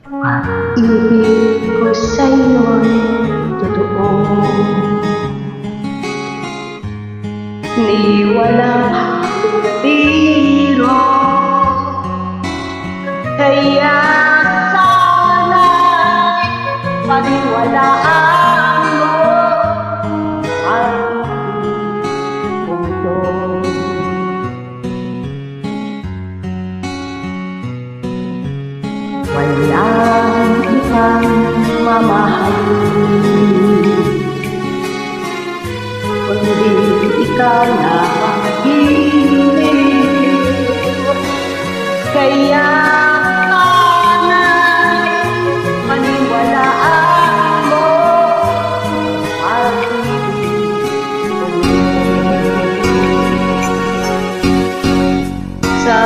Pag-ibig ko sa'yo'y totoo, ni walang biro. Kaya sana'y paniwalaan mo ang ibig kong ito. Walang ibang mamahalin kundi ikaw na mag-ibig. Kaya sana'y paniwalaan mo ang ibig kong ito. Sa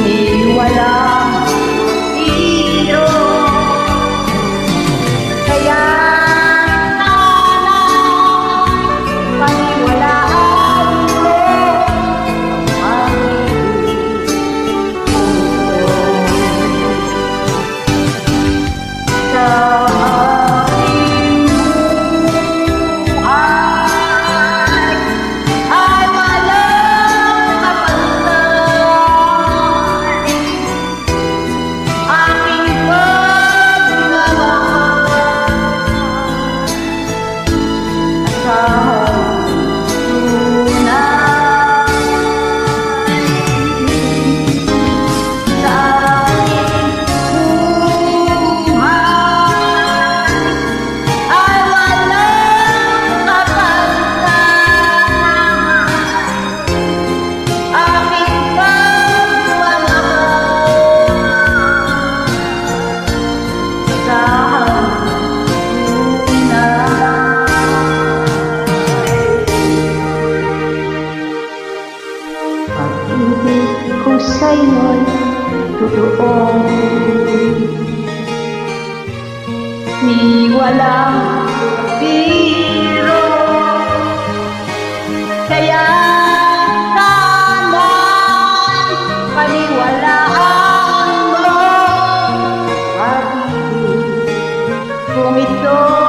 ni walang biro. Kaya sana'y paniwalaan mo ang ibig kong ito. Sa pag-ibig ko sa'yo'y totoo, ni walang biro. Kaya sana'y paniwalaan mo ang ibig kong ito.